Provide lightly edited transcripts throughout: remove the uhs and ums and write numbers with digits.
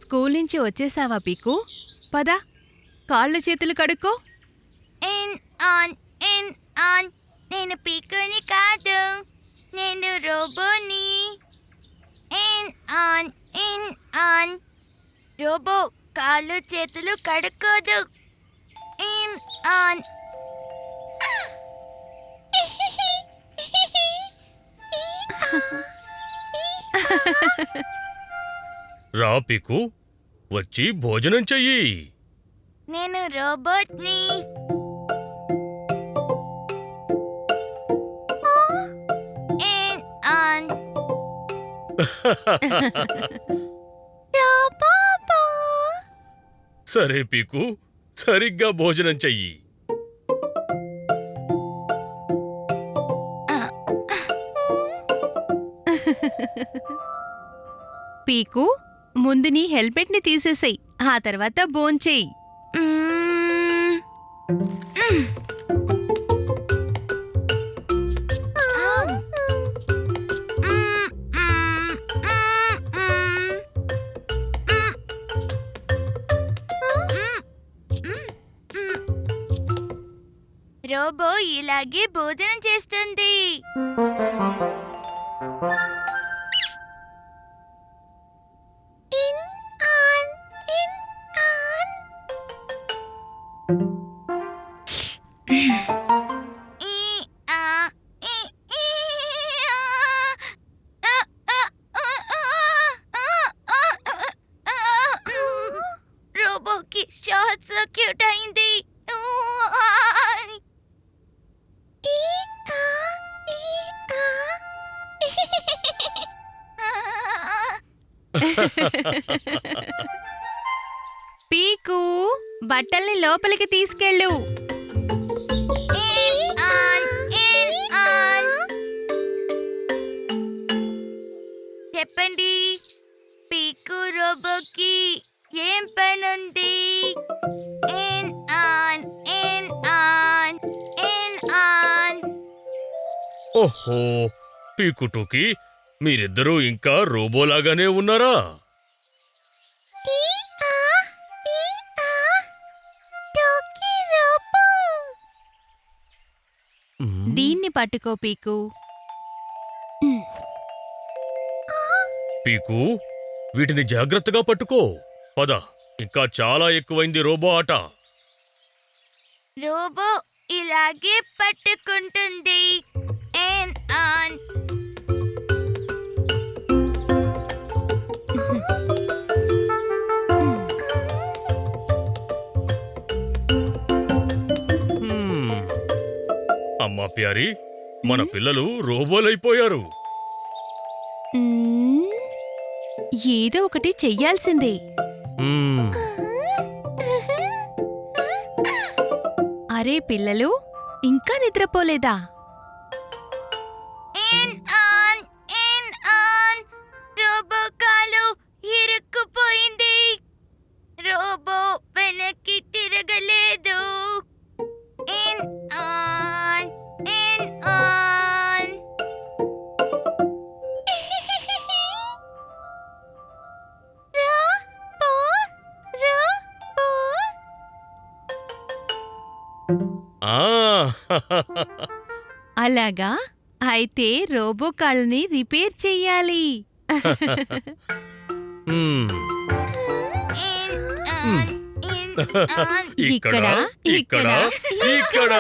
School నుంచి వచ్చేసావా పీకు? పద, కాళ్ళు చేతులు కడుక్కో. In on in on. నేను పీకుని కాదు, నేను రోబోని. In on in on. Robot కాళ్ళు చేతులు కడుక్కోదు. In on. రా పీకు, వచ్చి భోజనం చెయ్యి. నేను రోబోట్ని. In on. రోబో. సరే పీకు, సరిగ్గా భోజనం చెయ్యి. పీకు, ముందు నీ హెల్మెట్ని తీసేసేయ్, ఆ తర్వాత భోంచేయి. రోబో ఇలాగే భోజనం చేస్తుంది. రోబోకి షార్ట్ సర్క్యూట్ అయింది. పీకు, బట్టల్ని లోపలికి తీసుకెళ్ళు. చెప్పండి, పీకు రోబోకి ఏం పనుంది? In on in on in on. ఓహో, పీకుటూకి, మీరిద్దరూ ఇంకా రోబోలాగానే ఉన్నారా? దీన్ని పట్టుకో పీకు. పీకు, వీటిని జాగ్రత్తగా పట్టుకో. పద, ఇంకా చాలా ఎక్కువైంది రోబో ఆట. రోబో ఇలాగే పట్టుకుంటుంది. In on. అమ్మా ప్యారీ, మన పిల్లలు రోబోలైపోయారు. ఏదో ఒకటి చెయ్యాల్సిందే. అరే పిల్లలు, ఇంకా నిద్రపోలేదా? In on in on. Robot కాలు ఇరుక్కుపోయింది. రోబో వెనక్కి తిరగలేదు. In on in on. అలాగా, అయితే రోబో కాళ్ళని రిపేర్ చెయ్యాలి. ఇక్కడ ఇక్కడ ఇక్కడ.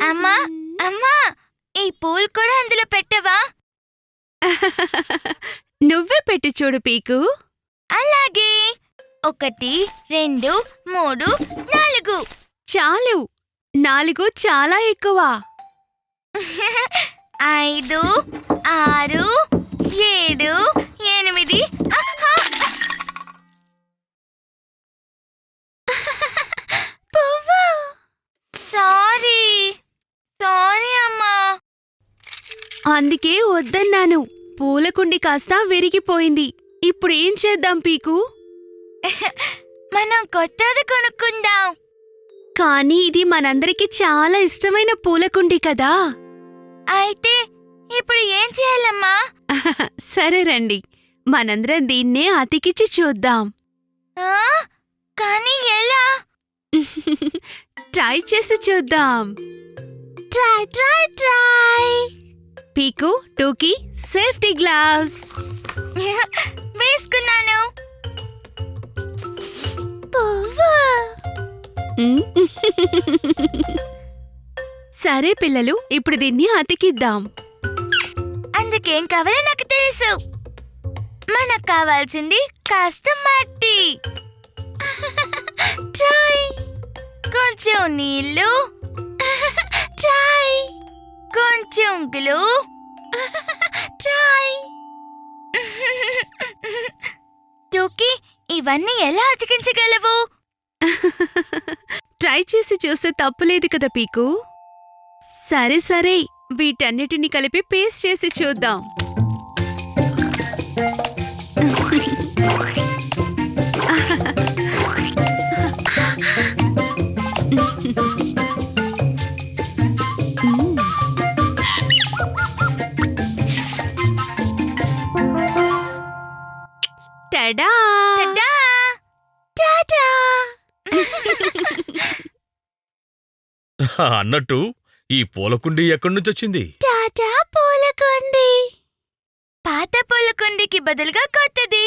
అమ్మా అమ్మా, ఈ పూలు కూడా అందులో పెట్టవా? నువ్వే పెట్టి చూడు పీకు. అలాగే. 1 2 3 4. చాలు, 4 చాలా ఎక్కువ. 5 6 7 8. సారీ సారీ అమ్మా. అందుకే వద్దన్నాను. పూలకుండి కాస్త విరిగిపోయింది. ఇప్పుడేం చేద్దాం పీకు? మనం కొత్తది కొనుక్కుందాం. కానీ ఇది మనందరికి చాలా ఇష్టమైన పూలకుండి కదా. అయితే ఇప్పుడు ఏం చేయాలమ్మా? సరే రండి, మనందరం దీన్నే అతికిచ్చి చూద్దాం. ఆ? కానీ ఎలా? ట్రై చేసి చూద్దాం. Try try try. Peeku, Tooki, safety gloves వేసుకున్నాను. పువ్వు. సరే పిల్లలు, ఇప్పుడు దీన్ని అతికిద్దాం. అందుకేం కావాలో నాకు తెలుసు. మనకు కావాల్సింది కాస్త మట్టి, ట్రై, కొంచెం నీళ్ళు, ట్రై, కొంచెం గ్లూ, ట్రై. టోకీ, ఇవన్నీ ఎలా అతికించగలవు? ట్రై చేసి చూస్తే తప్పులేదు కదా పీకు. సరే సరే, వీటన్నిటిని కలిపి పేస్ట్ చేసి చూద్దాం. టడా! టడా! టాటా! అన్నట్టు ఈ పూలకుండి ఎక్కడి నుంచి వచ్చింది? టాటా పూలకుండి. పాత పూలకుండికి బదులుగా కొత్తది.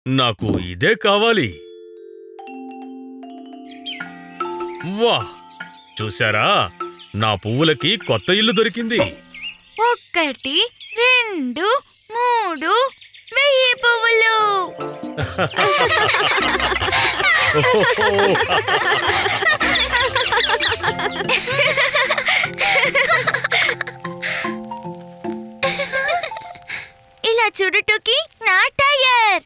నాకు ఇదే కావాలి. వా, చూశారా, నా పువ్వులకి కొత్త ఇల్లు దొరికింది. 1, 2, 3 1000 పువ్వులు. ఇలా చూడు టోకీ, నా టైర్.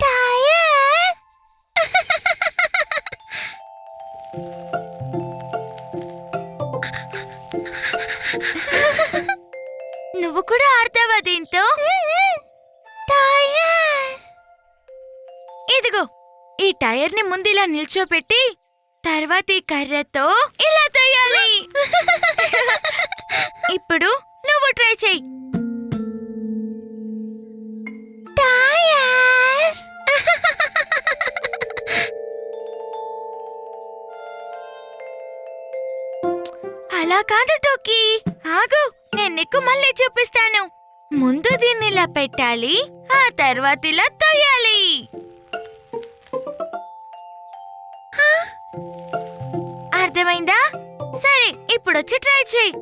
టైర్. నువ్వు కూడా ఆడతావా దీంతో? టైర్. ఇదిగో, ఈ టైర్ ని ముందు ఇలా నిల్చోపెట్టి తర్వాత ఈ కర్రతో ఇలా తోయాలి. ఇప్పుడు నువ్వు ట్రై చెయ్యి. టైర్. అలా కాదు టోకీ, ఆగు, నేను నీకు మళ్ళీ చూపిస్తాను. ముందు దీన్ని ఇలా పెట్టాలి, ఆ తర్వాత ఇలా తోయాలి. అర్థమైందా? సరే, ఇప్పుడొచ్చి ట్రై చెయ్యి.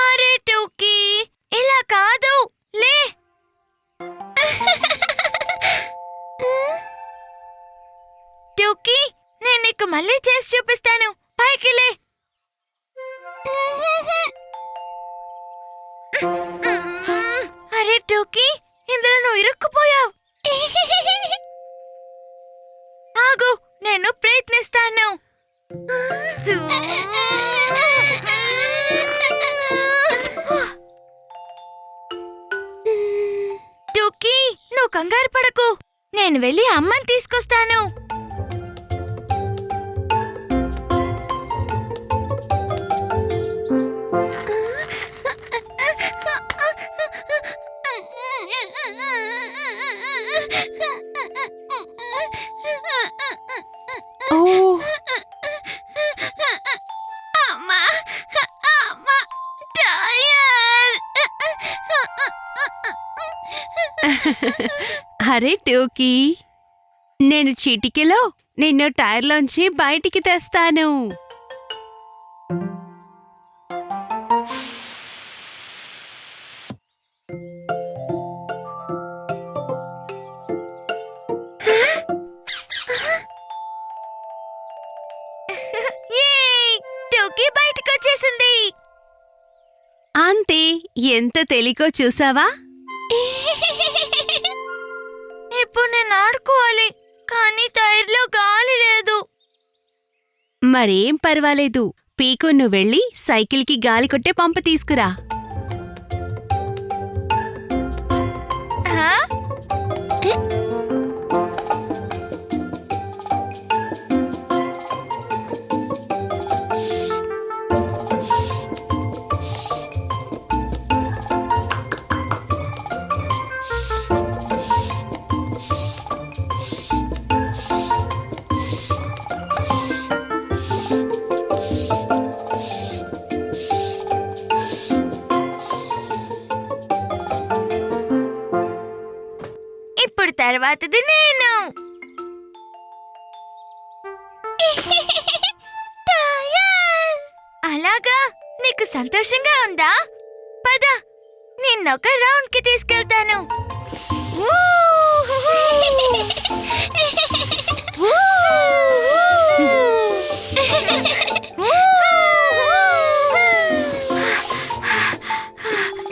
అరే టోకీ, ఇలా కాదు, లే. టోకీ, నేను నీకు మళ్ళీ చేసి చూపిస్తాను. పైకి లే. అరే టోకీ, ఇందులో నువ్వు ఇరుక్కుపోయావు. ఆగు, నేను ప్రయత్నిస్తాను. టోకీ, నువ్వు కంగారు పడకు, నేను వెళ్ళి అమ్మని తీసుకొస్తాను. ఓ, అమ్మా, అమ్మా, టైర్. అరే టోకీ, నేను చిటికెలో నిన్ను టైర్లోంచి బయటికి తెస్తాను. ఏయ్, టోకీ బయటకొచ్చేసింది. అంతే, ఎంత తేలికో చూసావా? ఇప్పుడు నేను ఆడుకోవాలి, కానీ టైర్లో గాలి లేదు. మరేం పర్వాలేదు, పీకు నువ్వు వెళ్ళి సైకిల్కి గాలి కొట్టే పంపు తీసుకురా. ఆ? ఇప్పుడు తర్వాతది నేను. టయర్! అలాగా, నీకు సంతోషంగా ఉందా? పద, నిన్నొక రౌండ్ కి తీసుకెళ్తాను.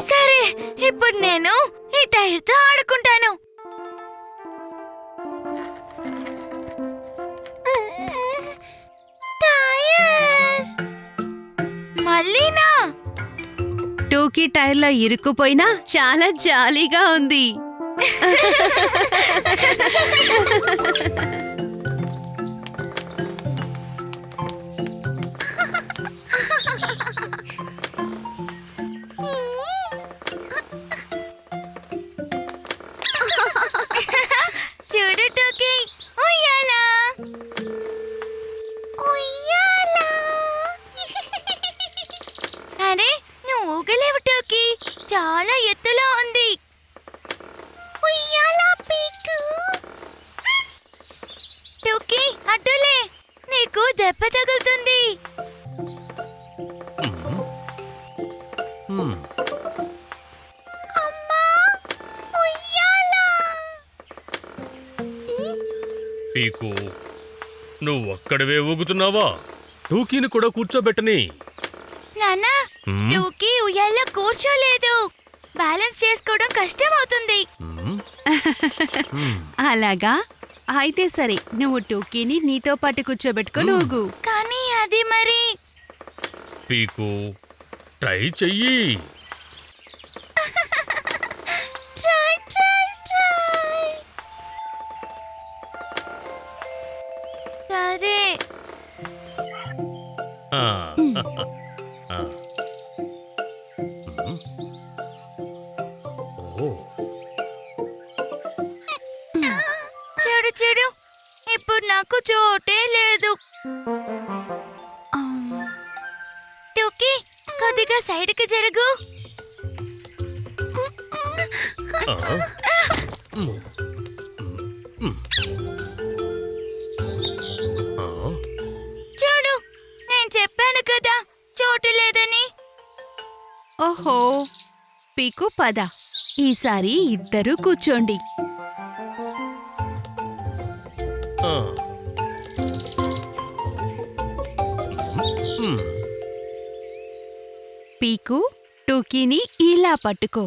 సరే, ఇప్పుడు నేను ఈ టైర్తో ఆడుకుంటాను. టైర్! మళ్ళీనా? టూకీ టైర్లో ఇరుక్కుపోయినా చాలా జాలీగా ఉంది. చూడు టోకీ, ఉయ్యాలా ఉయ్యాలా. అరే, నువ్వు ఊగలేవు టోకీ, చాలా ఎత్తులో ఉంది. ఉయ్యాలా పీకు. టోకీ, అడ్డులే, నీకు దెబ్బ తగులుతుంది. హ్మ్. అమ్మా, ఉయ్యాలా. పీకు నువ్వక్కడవే ఊగుతున్నావా? టూకీని కూడా కూర్చోబెట్టని. నాన్నా, హ్మ్? టోకీ ఉయ్యాల్లో కూర్చోలేదు. బ్యాలెన్స్ చేసుకోవడం కష్టం అవుతుంది. హ్మ్? హ్మ్. అలాగా? అయితే సరే, నువ్వు టూకీని నీతో పాటు కూర్చోబెట్టుకొని ఊగు. కానీ అది మరి పీకు ట్రై చెయ్యి. Try try try. సరే, ఆ. ఆ. హ్మ్. ఓ. చూడు చూడు, ఇప్పుడు నాకు చోటే లేదు. టోకీ, కొద్దిగా సైడ్కి జరుగు. ఆ. హ్మ్. హ్మ్. ఆ. చూడు, నేను చెప్పాను కదా చోటు లేదని. ఓహో, పీకు పద, ఈసారి ఇద్దరూ కూర్చోండి. ఆ. హ్మ్. పీకు టూకీని ఇలా పట్టుకో.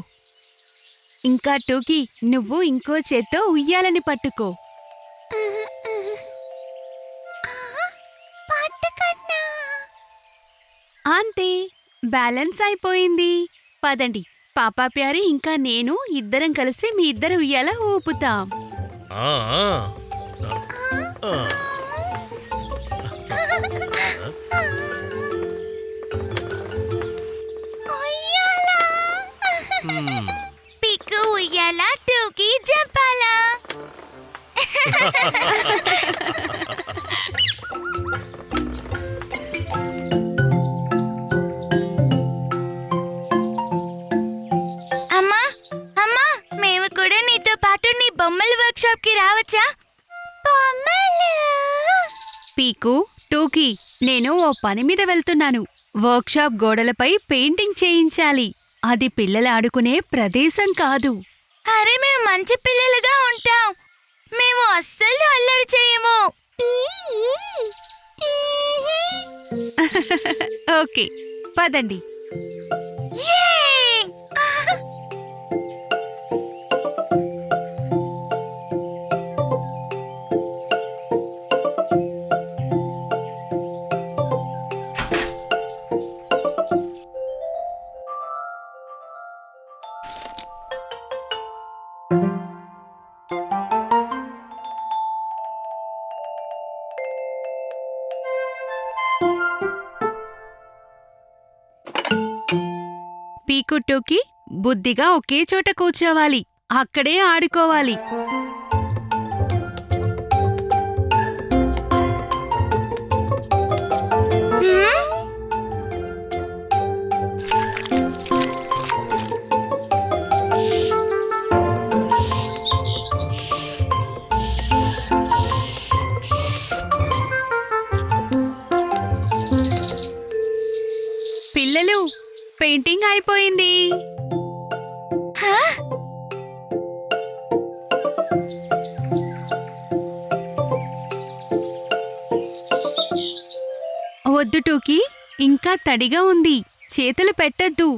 ఇంకా టూకీ, నువ్వు ఇంకో చేత్తో ఉయ్యాలని పట్టుకో. అంతే, బ్యాలెన్స్ అయిపోయింది. పదండి, పాపా ప్యారి ఇంకా నేను ఇద్దరం కలిసి మీ ఇద్దరు ఉయ్యాల ఊపుతాం. ఆ. ఆ. హ్మ్. పిక్కు ఉయ్యాలా, టోకీ జంపాలా. అమ్మా, అమ్మా, మేము కూడా నీతో పాటు నీ బొమ్మల వర్క్షాప్ కి రావచ్చా? బొమ్మలు. పీకు, టూకీ, నేను ఓ పని మీద వెళ్తున్నాను. వర్క్షాప్ గోడలపై పెయింటింగ్ చేయించాలి. అది పిల్లలు ఆడుకునే ప్రదేశం కాదు. అరే, మేము మంచి పిల్లలుగా ఉంటాం. మేము అస్సలు అల్లరి చేయము. ఓకే, పదండి. యే! పీకు టోకీ బుద్ధిగా ఒకే చోట కూర్చోవాలి. అక్కడే ఆడుకోవాలి. హ్మ్? పిల్లలు, పెయింటింగ్ అయిపోయింది. హా? వద్దు టోకీ, ఇంకా తడిగా ఉంది. చేతులు పెట్టద్దు.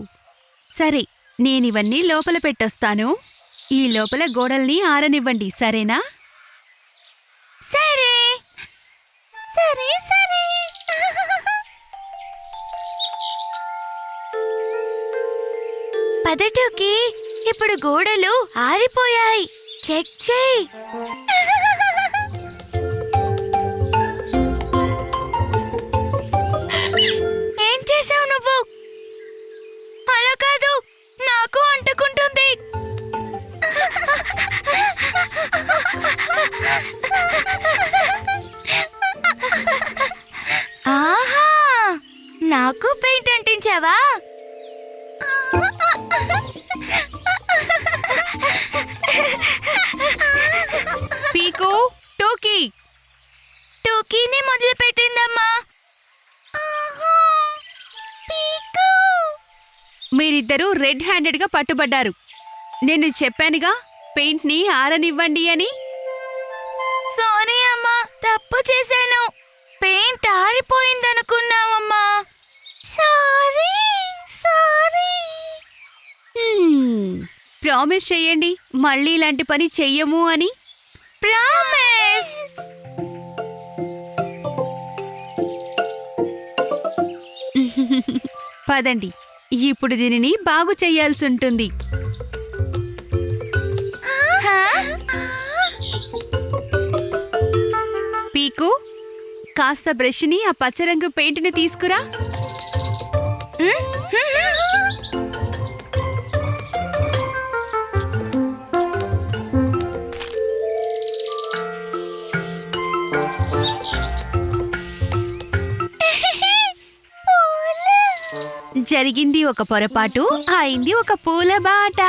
సరే, నేనివన్నీ లోపల పెట్టొస్తాను. ఈ లోపల గోడల్ని ఆరనివ్వండి, సరేనా? సరే సరే సరే. పదటోకి ఇప్పుడు గోడలు ఆరిపోయాయి. చెక్ చేయి. ఏం చేసావు నువ్వు? అలా కాదు, నాకు అంటుకుంటుంది. ఆహా, నాకు పెయింట్ అంటించావా? పీకు, టోకీ, టోకీని మొదలు పెట్టిందమ్మా. మీరిద్దరూ రెడ్ హ్యాండెడ్గా పట్టుబడ్డారు. నేను చెప్పానుగా, పెయింట్ని ఆరనివ్వండి అని. సారీ అమ్మా, తప్పు చేశాను. పెయింట్ ఆరిపోయిందనుకున్నామమ్మా. Sorry sorry. ప్రామిస్ చెయ్యండి, మళ్ళీ ఇలాంటి పని చెయ్యము అని. ప్రామిస్. పదండి, ఇప్పుడు దీనిని బాగు చెయ్యాల్సి ఉంటుంది. హా? పీకు, కాస్త బ్రష్ని ఆ పచ్చరంగు పెయింట్ని తీసుకురా. జరిగింది ఒక పొరపాటు, అయింది ఒక పూల బాట.